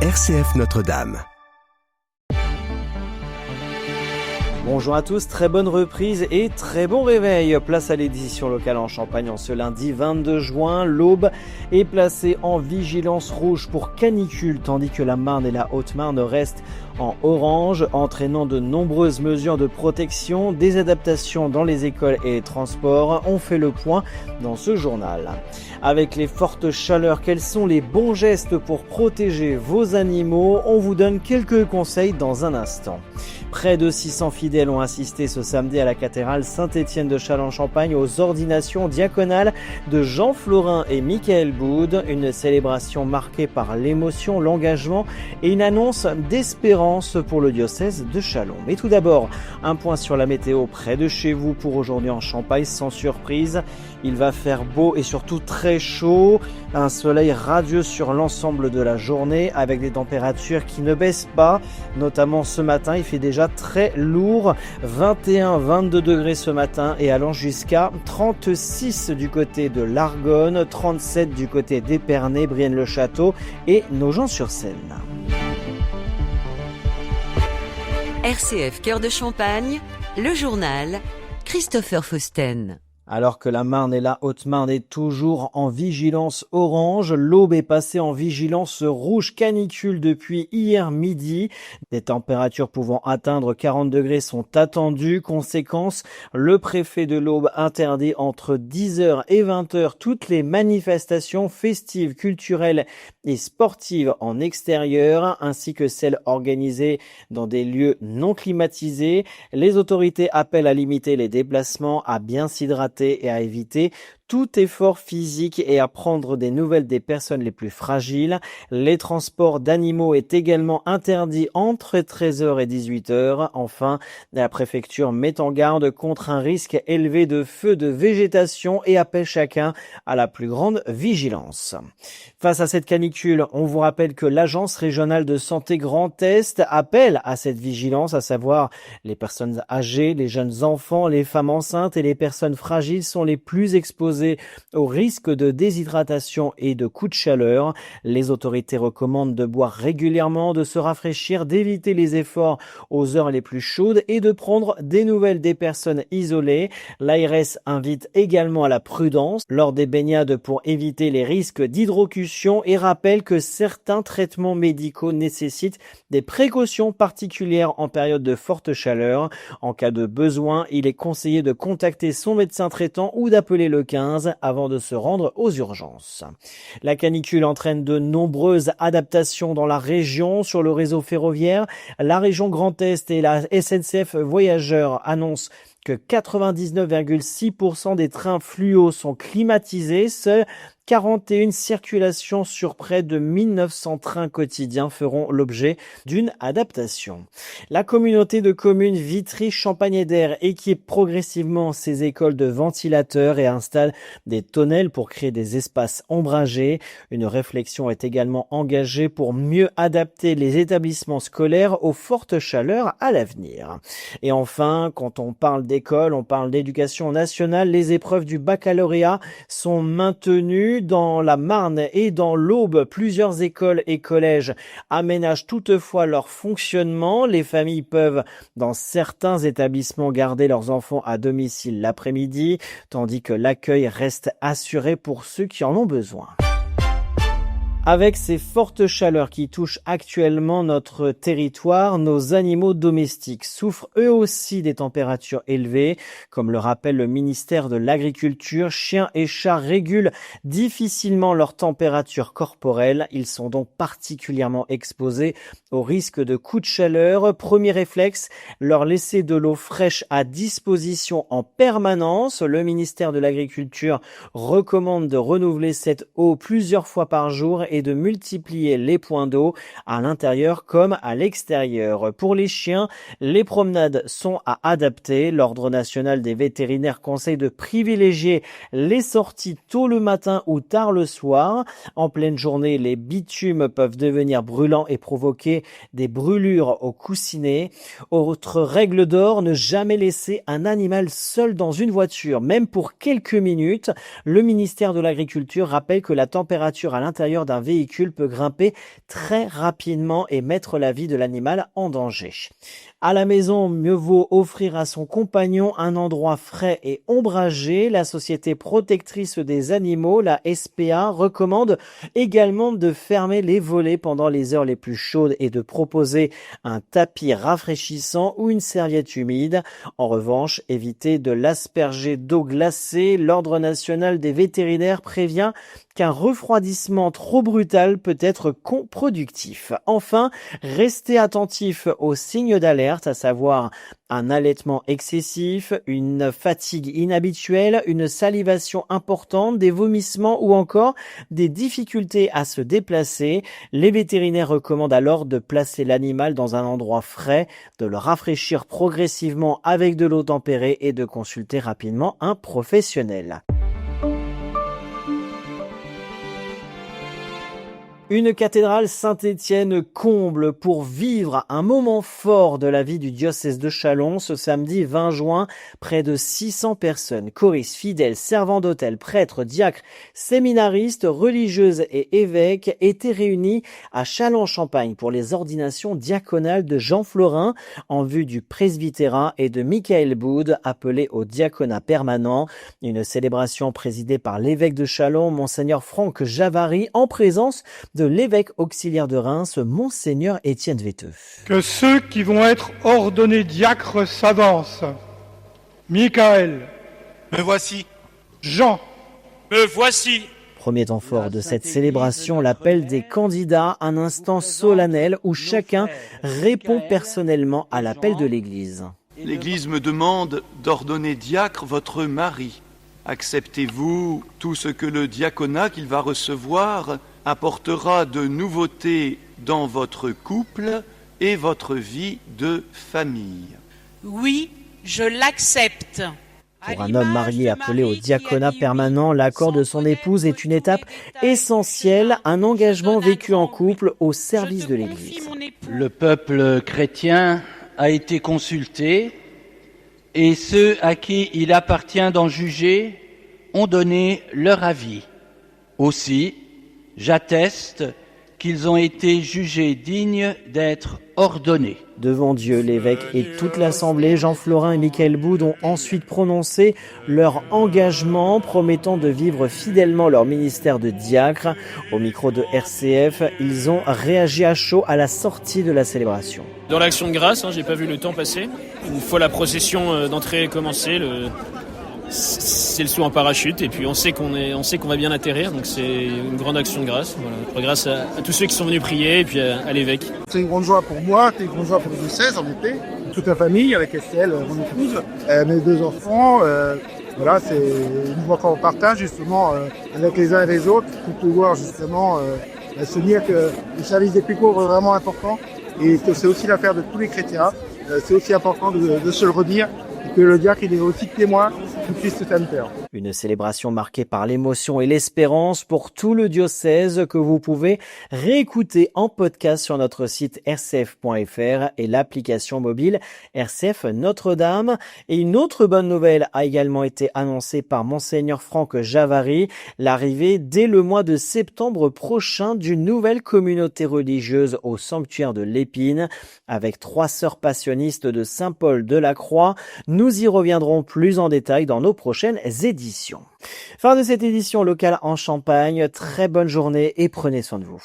RCF Notre-Dame. Bonjour à tous, très bonne reprise et très bon réveil. Place à l'édition locale en Champagne en ce lundi 22 juin. L'Aube est placée en vigilance rouge pour canicule, tandis que la Marne et la Haute-Marne restent en orange, entraînant de nombreuses mesures de protection, des adaptations dans les écoles et les transports. On fait le point dans ce journal. Avec les fortes chaleurs, quels sont les bons gestes pour protéger vos animaux? On vous donne quelques conseils dans un instant. Près de 600 fidèles ont assisté ce samedi à la cathédrale Saint-Étienne de Châlons-en-Champagne aux ordinations diaconales de Jean Florin et Michael Boud. Une célébration marquée par l'émotion, l'engagement et une annonce d'espérance pour le diocèse de Châlons. Mais tout d'abord, un point sur la météo près de chez vous pour aujourd'hui en Champagne, sans surprise. Il va faire beau et surtout très chaud. Un soleil radieux sur l'ensemble de la journée avec des températures qui ne baissent pas. Notamment ce matin, il fait déjà très lourd. 21-22 degrés ce matin et allant jusqu'à 36 du côté de l'Argonne, 37 du côté d'Épernay, Brienne-le-Château et Nogent-sur-Seine. RCF Cœur de Champagne, le journal Christopher Fausten. Alors que la Marne et la Haute-Marne est toujours en vigilance orange, l'Aube est passée en vigilance rouge canicule depuis hier midi. Des températures pouvant atteindre 40 degrés sont attendues. Conséquence, le préfet de l'Aube interdit entre 10h et 20h toutes les manifestations festives, culturelles et sportives en extérieur, ainsi que celles organisées dans des lieux non climatisés. Les autorités appellent à limiter les déplacements, à bien s'hydrater et à éviter tout effort physique et à prendre des nouvelles des personnes les plus fragiles. Les transports d'animaux est également interdit entre 13h et 18h. Enfin, la préfecture met en garde contre un risque élevé de feux de végétation et appelle chacun à la plus grande vigilance. Face à cette canicule, on vous rappelle que l'Agence régionale de santé Grand Est appelle à cette vigilance, à savoir les personnes âgées, les jeunes enfants, les femmes enceintes et les personnes fragiles sont les plus exposées au risque de déshydratation et de coups de chaleur. Les autorités recommandent de boire régulièrement, de se rafraîchir, d'éviter les efforts aux heures les plus chaudes et de prendre des nouvelles des personnes isolées. L'ARS invite également à la prudence lors des baignades pour éviter les risques d'hydrocution et rappelle que certains traitements médicaux nécessitent des précautions particulières en période de forte chaleur. En cas de besoin, il est conseillé de contacter son médecin traitant ou d'appeler le 15 avant de se rendre aux urgences. La canicule entraîne de nombreuses adaptations dans la région. Sur le réseau ferroviaire, la région Grand Est et la SNCF Voyageurs annoncent que 99,6% des trains fluo sont climatisés. Seuls 41 circulations sur près de 1900 trains quotidiens feront l'objet d'une adaptation. La communauté de communes Vitry-Champagne-Ardenne équipe progressivement ses écoles de ventilateurs et installe des tonnelles pour créer des espaces ombragés. Une réflexion est également engagée pour mieux adapter les établissements scolaires aux fortes chaleurs à l'avenir. Et enfin, quand on parle d'école, on parle d'éducation nationale. Les épreuves du baccalauréat sont maintenues. Dans la Marne et dans l'Aube, plusieurs écoles et collèges aménagent toutefois leur fonctionnement. Les familles peuvent, dans certains établissements, garder leurs enfants à domicile l'après-midi, tandis que l'accueil reste assuré pour ceux qui en ont besoin. Avec ces fortes chaleurs qui touchent actuellement notre territoire, nos animaux domestiques souffrent eux aussi des températures élevées. Comme le rappelle le ministère de l'Agriculture, chiens et chats régulent difficilement leur température corporelle. Ils sont donc particulièrement exposés au risque de coups de chaleur. Premier réflexe, leur laisser de l'eau fraîche à disposition en permanence. Le ministère de l'Agriculture recommande de renouveler cette eau plusieurs fois par jour et de multiplier les points d'eau à l'intérieur comme à l'extérieur. Pour les chiens, les promenades sont à adapter. L'Ordre national des vétérinaires conseille de privilégier les sorties tôt le matin ou tard le soir. En pleine journée, les bitumes peuvent devenir brûlants et provoquer des brûlures au coussinet. Autre règle d'or, ne jamais laisser un animal seul dans une voiture, même pour quelques minutes. Le ministère de l'Agriculture rappelle que la température à l'intérieur d'un d'un véhicule peut grimper très rapidement et mettre la vie de l'animal en danger. À la maison, mieux vaut offrir à son compagnon un endroit frais et ombragé. La Société protectrice des animaux, la SPA, recommande également de fermer les volets pendant les heures les plus chaudes et de proposer un tapis rafraîchissant ou une serviette humide. En revanche, évitez de l'asperger d'eau glacée. L'Ordre national des vétérinaires prévient qu'un refroidissement trop brutal peut être contre-productif. Enfin, restez attentif aux signes d'alerte, à savoir un allaitement excessif, une fatigue inhabituelle, une salivation importante, des vomissements ou encore des difficultés à se déplacer. Les vétérinaires recommandent alors de placer l'animal dans un endroit frais, de le rafraîchir progressivement avec de l'eau tempérée et de consulter rapidement un professionnel. Une cathédrale Saint-Étienne comble pour vivre un moment fort de la vie du diocèse de Châlons ce samedi 20 juin. Près de 600 personnes, choristes, fidèles, servants d'hôtel, prêtres, diacres, séminaristes, religieuses et évêques étaient réunis à Châlons-en-Champagne pour les ordinations diaconales de Jean Florin en vue du presbytérat et de Michael Boud appelé au diaconat permanent. Une célébration présidée par l'évêque de Châlons, Monseigneur Franck Javary, en présence de l'évêque auxiliaire de Reims, Monseigneur Étienne Veteux. Que ceux qui vont être ordonnés diacres s'avancent. Michael. Me voici. Jean. Me voici. Premier temps fort de cette célébration, l'appel des candidats, un instant solennel où chacun répond personnellement à l'appel de l'Église. L'Église me demande d'ordonner diacre votre mari. Acceptez-vous tout ce que le diaconat qu'il va recevoir apportera de nouveautés dans votre couple et votre vie de famille? Oui, je l'accepte. Pour un homme marié appelé au diaconat permanent, l'accord de son épouse est une étape essentielle, un engagement vécu en couple au service de l'Église. Le peuple chrétien a été consulté et ceux à qui il appartient d'en juger ont donné leur avis. Aussi, j'atteste qu'ils ont été jugés dignes d'être ordonnés. Devant Dieu, l'évêque et toute l'assemblée, Jean Florin et Michael Boud ont ensuite prononcé leur engagement, promettant de vivre fidèlement leur ministère de diacre. Au micro de RCF, ils ont réagi à chaud à la sortie de la célébration. Dans l'action de grâce, j'ai pas vu le temps passer. Une fois la procession d'entrée commencée, c'est le saut en parachute et puis on sait qu'on va bien atterrir, donc c'est une grande action de grâce. Voilà. Grâce à tous ceux qui sont venus prier et puis à l'évêque. C'est une grande joie pour moi, c'est une grande joie pour le diocèse en effet, toute la famille avec Estelle, mon épouse, mes 2 enfants. Voilà, c'est une joie qu'on partage justement avec les uns et les autres pour pouvoir justement se dire que le service des plus pauvres est vraiment important et que c'est aussi l'affaire de tous les chrétiens. C'est aussi important de se le redire et que le diacre il est aussi témoin du Christ salutaire. Une célébration marquée par l'émotion et l'espérance pour tout le diocèse que vous pouvez réécouter en podcast sur notre site rcf.fr et l'application mobile RCF Notre-Dame. Et une autre bonne nouvelle a également été annoncée par Monseigneur Franck Javary, l'arrivée dès le mois de septembre prochain d'une nouvelle communauté religieuse au sanctuaire de l'Épine avec 3 sœurs passionnistes de Saint-Paul de la Croix. Nous y reviendrons plus en détail dans nos prochaines éditions. Fin de cette édition locale en Champagne. Très bonne journée et prenez soin de vous.